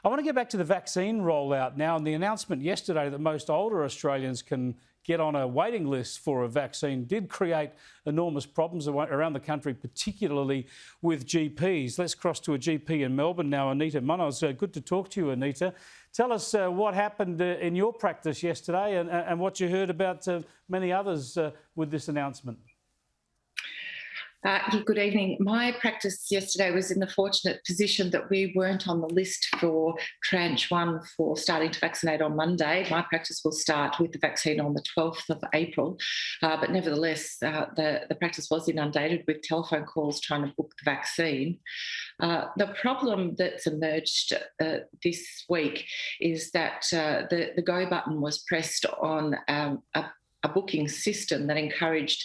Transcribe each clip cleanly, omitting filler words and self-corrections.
I want to get back to the vaccine rollout now, and the announcement yesterday that most older Australians can get on a waiting list for a vaccine did create enormous problems around the country, particularly with GPs. Let's cross to a GP in Melbourne now, Anita Munoz. Good to talk to you, Anita. Tell us what happened in your practice yesterday and what you heard about many others with this announcement. Good evening. My practice yesterday was in the fortunate position that we weren't on the list for tranche 1 for starting to vaccinate on Monday. My practice will start with the vaccine on the 12th of April, but nevertheless, the practice was inundated with telephone calls trying to book the vaccine. The problem that's emerged this week is that the go button was pressed on a booking system that encouraged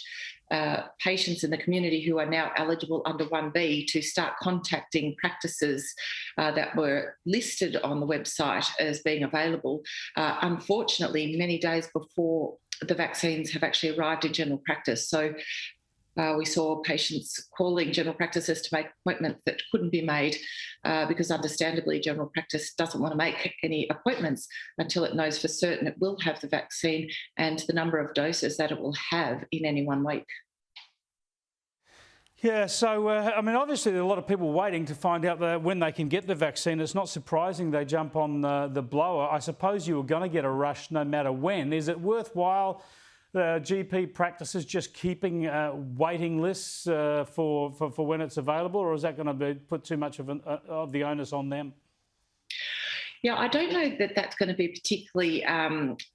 patients in the community who are now eligible under 1B to start contacting practices that were listed on the website as being available, unfortunately, many days before the vaccines have actually arrived in general practice. So we saw patients calling general practices to make appointments that couldn't be made because, understandably, general practice doesn't want to make any appointments until it knows for certain it will have the vaccine and the number of doses that it will have in any 1 week. Yeah, so, I mean, obviously there are a lot of people waiting to find out when they can get the vaccine. It's not surprising they jump on the blower. I suppose you were going to get a rush no matter when. Is it worthwhile GP practices just keeping waiting lists for when it's available, or is that going to put too much of the onus on them? Yeah, I don't know that that's going to be particularly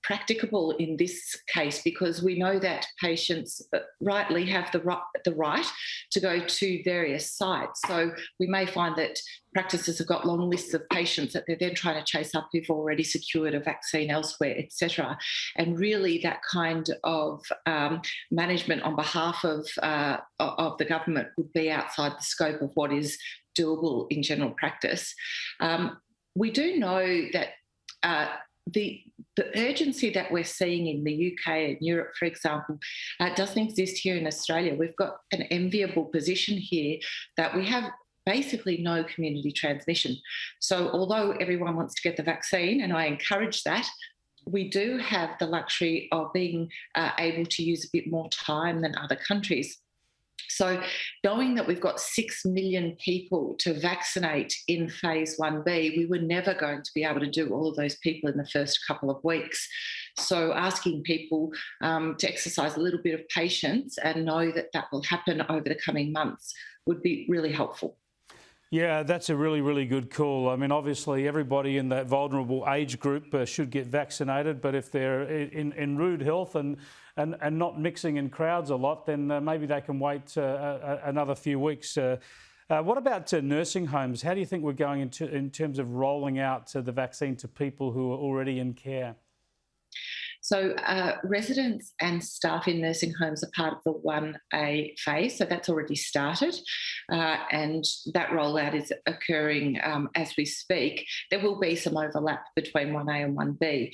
practicable in this case, because we know that patients rightly have the right to go to various sites. So we may find that practices have got long lists of patients that they're then trying to chase up who've already secured a vaccine elsewhere, etc. And really that kind of management on behalf of the government would be outside the scope of what is doable in general practice. We do know that the urgency that we're seeing in the UK and Europe, for example, doesn't exist here in Australia. We've got an enviable position here that we have basically no community transmission. So although everyone wants to get the vaccine, and I encourage that, we do have the luxury of being able to use a bit more time than other countries. So knowing that we've got 6 million people to vaccinate in phase 1B, we were never going to be able to do all of those people in the first couple of weeks. So asking people to exercise a little bit of patience and know that that will happen over the coming months would be really helpful. Yeah, that's a really, really good call. I mean, obviously, everybody in that vulnerable age group should get vaccinated, but if they're in rude health and not mixing in crowds a lot, then maybe they can wait another few weeks. What about nursing homes? How do you think we're going in terms of rolling out the vaccine to people who are already in care? So residents and staff in nursing homes are part of the 1A phase, so that's already started, and that rollout is occurring as we speak. There will be some overlap between 1A and 1B,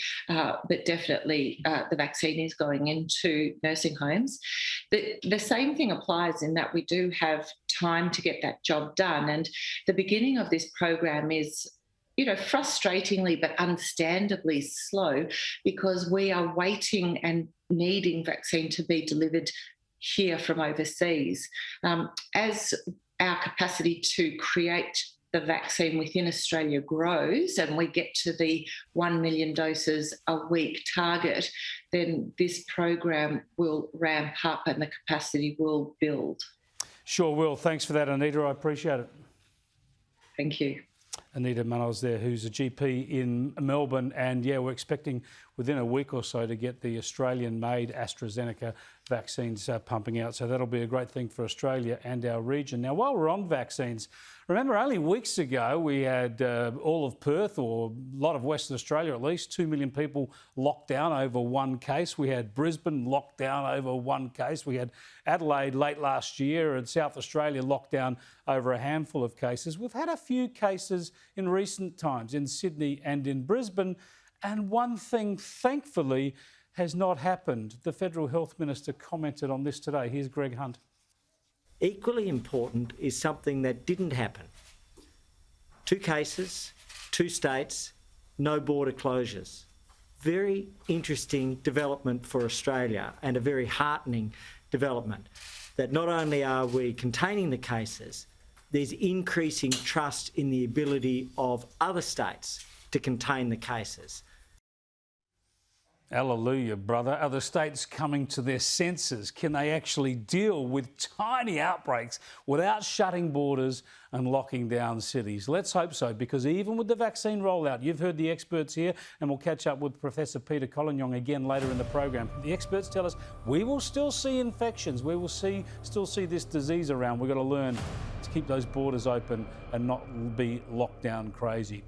but definitely the vaccine is going into nursing homes. The same thing applies in that we do have time to get that job done, and the beginning of this program is frustratingly but understandably slow, because we are waiting and needing vaccine to be delivered here from overseas. As our capacity to create the vaccine within Australia grows and we get to the 1 million doses a week target, then this program will ramp up and the capacity will build. Sure will. Thanks for that, Anita. I appreciate it. Thank you. Anita Munoz there, who's a GP in Melbourne, and yeah, we're expecting within a week or so to get the Australian-made AstraZeneca vaccines pumping out. So that'll be a great thing for Australia and our region. Now, while we're on vaccines, remember only weeks ago we had all of Perth, or a lot of Western Australia at least, 2 million people locked down over one case. We had Brisbane locked down over one case. We had Adelaide late last year, and South Australia locked down over a handful of cases. We've had a few cases in recent times in Sydney and in Brisbane, and one thing, thankfully, has not happened. The Federal Health Minister commented on this today. Here's Greg Hunt. Equally important is something that didn't happen. 2 cases, 2 states, no border closures. Very interesting development for Australia, and a very heartening development, that not only are we containing the cases, there's increasing trust in the ability of other states to contain the cases. Hallelujah, brother. Are the states coming to their senses? Can they actually deal with tiny outbreaks without shutting borders and locking down cities? Let's hope so, because even with the vaccine rollout, you've heard the experts here, and we'll catch up with Professor Peter Collignon again later in the program. The experts tell us we will still see infections. We will still see this disease around. We've got to learn to keep those borders open and not be locked down crazy.